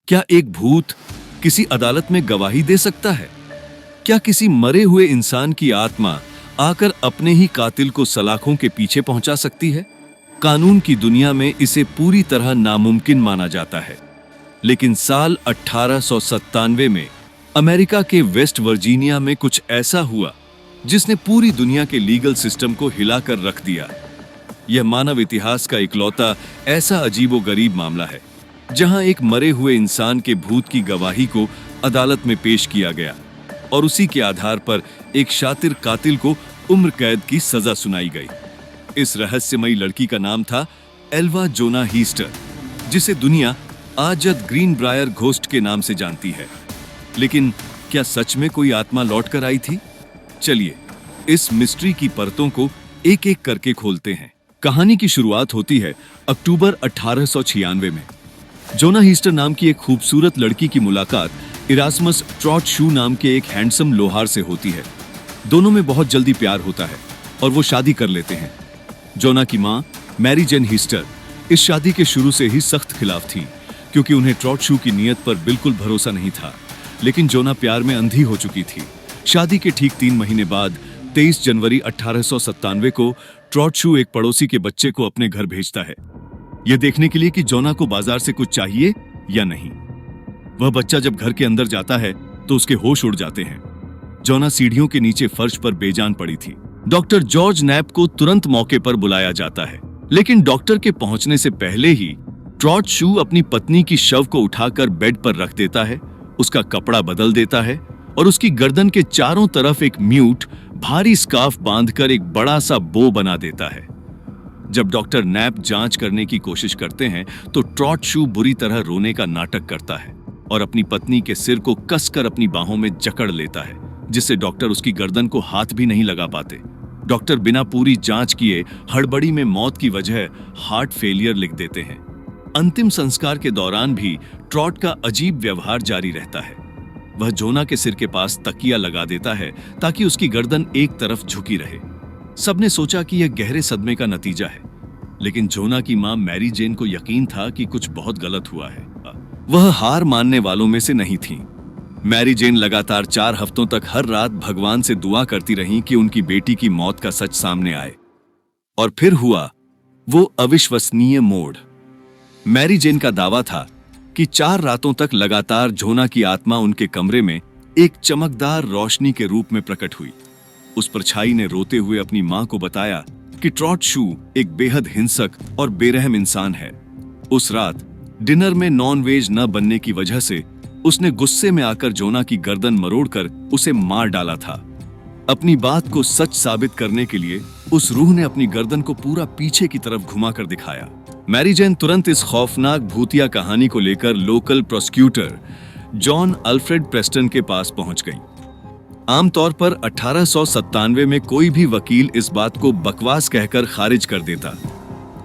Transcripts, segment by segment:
क्या एक भूत किसी अदालत में गवाही दे सकता है? क्या किसी मरे हुए इंसान की आत्मा आकर अपने ही कातिल को सलाखों के पीछे पहुंचा सकती है? कानून की दुनिया में इसे पूरी तरह नामुमकिन माना जाता है, लेकिन साल 1897 में अमेरिका के वेस्ट वर्जीनिया में कुछ ऐसा हुआ जिसने पूरी दुनिया के लीगल सिस्टम को हिलाकर रख दिया। यह मानव इतिहास का इकलौता ऐसा अजीबोगरीब मामला है जहां एक मरे हुए इंसान के भूत की गवाही को अदालत में पेश किया गया और उसी के आधार पर एक शातिर कातिल को उम्र कैद की सजा सुनाई गई। इस रहस्यमयी लड़की का नाम था एल्वा जोना हीस्टर, जिसे दुनिया आजद ग्रीनब्रायर घोस्ट के नाम से जानती है। लेकिन क्या सच में कोई आत्मा लौट कर आई थी? चलिए इस मिस्ट्री की परतों को एक एक करके खोलते हैं। कहानी की शुरुआत होती है अक्टूबर 1896 में। जोना हीस्टर नाम की एक खूबसूरत लड़की की मुलाकात इरास्मस ट्रॉट शू नाम के एक हैंडसम लोहार से होती है। दोनों में बहुत जल्दी प्यार होता है और वो शादी कर लेते हैं। जोना की मां मैरी जेन हीस्टर इस शादी के शुरू से ही सख्त खिलाफ थी, क्योंकि उन्हें ट्रॉट शू की नीयत पर बिल्कुल भरोसा नहीं था। लेकिन जोना प्यार में अंधी हो चुकी थी। शादी के ठीक 3 महीने बाद 23 जनवरी 1897 को ट्रॉट शू एक पड़ोसी के बच्चे को अपने घर भेजता है, यह देखने के लिए कि जोना को बाजार से कुछ चाहिए या नहीं। वह बच्चा जब घर के अंदर जाता है तो उसके होश उड़ जाते हैं। जोना सीढ़ियों के नीचे फर्श पर बेजान पड़ी थी। डॉक्टर जॉर्ज नैप को तुरंत मौके पर बुलाया जाता है, लेकिन डॉक्टर के पहुंचने से पहले ही ट्रॉट शू अपनी पत्नी की शव को उठाकर बेड पर रख देता है, उसका कपड़ा बदल देता है और उसकी गर्दन के चारों तरफ एक म्यूट भारी स्कार्फ बांधकर एक बड़ा सा बो बना देता है। जब डॉक्टर नैप जांच करने की कोशिश करते हैं तो ट्रॉट शू बुरी तरह रोने का नाटक करता है और अपनी पत्नी के सिर को कसकर अपनी बाहों में जकड़ लेता है, जिससे डॉक्टर उसकी गर्दन को हाथ भी नहीं लगा पाते। डॉक्टर बिना पूरी जांच किए हड़बड़ी में मौत की वजह हार्ट फेलियर लिख देते हैं। अंतिम संस्कार के दौरान भी ट्रॉट का अजीब व्यवहार जारी रहता है। वह जोना के सिर के पास तकिया लगा देता है ताकि उसकी गर्दन एक तरफ झुकी रहे। सबने सोचा कि यह गहरे सदमे का नतीजा है, लेकिन जोना की मां मैरी जेन को यकीन था कि कुछ बहुत गलत हुआ है। वह हार मानने वालों में से नहीं थी। मैरी जेन लगातार 4 हफ्तों तक हर रात भगवान से दुआ करती रहीं कि उनकी बेटी की मौत का सच सामने आए। और फिर हुआ वो अविश्वसनीय मोड़। मैरी जेन का दावा था कि 4 रातों तक लगातार जोना की आत्मा उनके कमरे में एक चमकदार रोशनी के रूप में प्रकट हुई। उस परछाई ने रोते हुए अपनी मां को बताया कि ट्रॉट शू एक बेहद हिंसक और बेरहम इंसान है। उस रात डिनर में नॉन वेज न बनने की वजह से उसने गुस्से में आकर जोना की गर्दन मरोड़कर उसे मार डाला था। अपनी बात को सच साबित करने के लिए उस रूह ने अपनी गर्दन को पूरा पीछे की तरफ घुमाकर दिखाया। मैरी जेन तुरंत इस खौफनाक भूतिया कहानी को लेकर local prosecutor John Alfred Preston के पास पहुंच गई। आमतौर पर 1897 में कोई भी वकील इस बात को बकवास कहकर खारिज कर देता,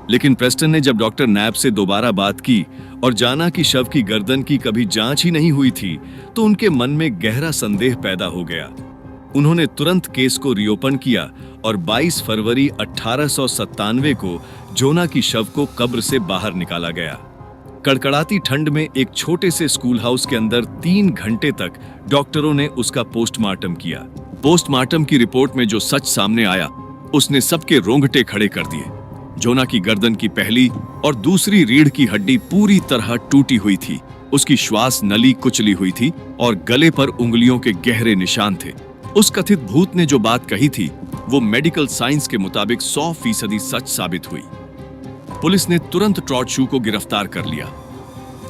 लेकिन प्रेस्टन ने जब डॉक्टर नैप से दोबारा बात की और जाना कि शव की गर्दन की कभी जांच ही नहीं हुई थी, तो उनके मन में गहरा संदेह पैदा हो गया। उन्होंने तुरंत केस को रीओपन किया और 22 फरवरी 1897 को जोना की शव को कब्र से बाहर निकाला गया। कड़कड़ाती ठंड में एक छोटे से स्कूल हाउस के अंदर 3 घंटे तक डॉक्टरों ने उसका पोस्टमार्टम किया। पोस्टमार्टम की रिपोर्ट में जो सच सामने आया उसने सबके रोंगटे खड़े कर दिए। जोना की गर्दन की पहली और दूसरी रीढ़ की हड्डी पूरी तरह टूटी हुई थी, उसकी श्वास नली कुचली हुई थी और गले पर उंगलियों के गहरे निशान थे। उस कथित भूत ने जो बात कही थी वो मेडिकल साइंस के मुताबिक 100% सच साबित हुई। पुलिस ने तुरंत ट्रॉट शू को गिरफ्तार कर लिया।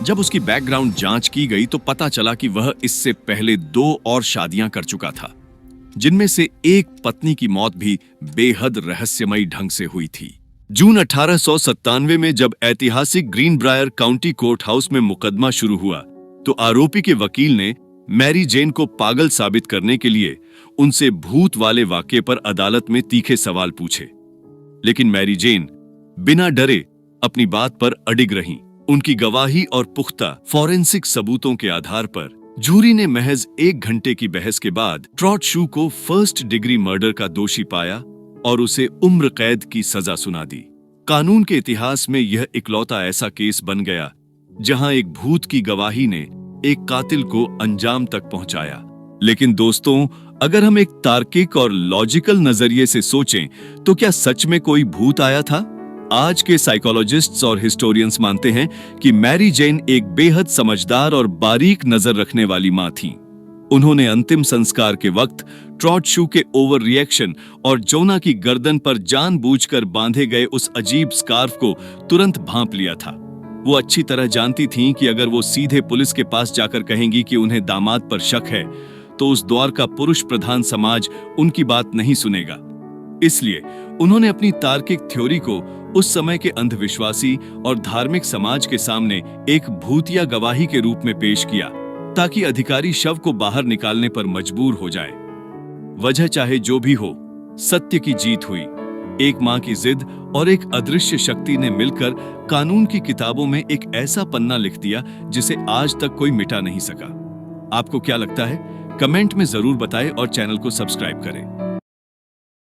जब उसकी बैकग्राउंड जांच की गई तो पता चला कि वह इससे पहले 2 और शादियां कर चुका था, जिनमें से एक पत्नी की मौत भी बेहद रहस्यमयी ढंग से हुई थी। जून 1897 में जब ऐतिहासिक ग्रीनब्रायर काउंटी कोर्ट हाउस में मुकदमा शुरू हुआ तो आरोपी के वकील ने मैरी जेन को पागल साबित करने के लिए उनसे भूत वाले वाकये पर अदालत में तीखे सवाल पूछे, लेकिन मैरी जेन बिना डरे अपनी बात पर अडिग रहीं। उनकी गवाही और पुख्ता फॉरेंसिक सबूतों के आधार पर जूरी ने महज 1 घंटे की बहस के बाद ट्रॉट शू को फर्स्ट डिग्री मर्डर का दोषी पाया और उसे उम्र कैद की सजा सुना दी। कानून के इतिहास में यह इकलौता ऐसा केस बन गया जहां एक भूत की गवाही ने एक कातिल को अंजाम तक पहुंचाया। लेकिन दोस्तों, अगर हम एक तार्किक और लॉजिकल नजरिए से सोचें, तो क्या सच में कोई भूत आया था? आज के साइकोलॉजिस्ट्स और हिस्टोरियंस मानते हैं कि मैरी जेन एक बेहद समझदार और बारीक नजर रखने वाली मां थीं। उन्होंने अंतिम संस्कार के वक्त ट्रॉट शू के ओवर रिएक्शन और जोना की गर्दन पर जानबूझकर बांधे गए उस अजीब स्कार्फ को तुरंत भांप लिया था। वो अच्छी तरह जानती थीं कि अगर वो सीधे पुलिस के पास जाकर कहेंगी कि उन्हें दामाद पर शक है, तो उस द्वार का पुरुष प्रधान समाज उनकी बात नहीं सुनेगा। इसलिए उन्होंने अपनी तार्किक थ्योरी को उस समय के अंधविश्वासी और धार्मिक समाज के सामने एक भूतिया गवाही के रूप में पेश किया, ताकि अधिकारी शव को बाहर निकालने पर मजबूर हो जाए। वजह चाहे जो भी हो, सत्य की जीत हुई। एक मां की जिद और एक अदृश्य शक्ति ने मिलकर कानून की किताबों में एक ऐसा पन्ना लिख दिया जिसे आज तक कोई मिटा नहीं सका। आपको क्या लगता है? कमेंट में जरूर बताएं और चैनल को सब्सक्राइब करें।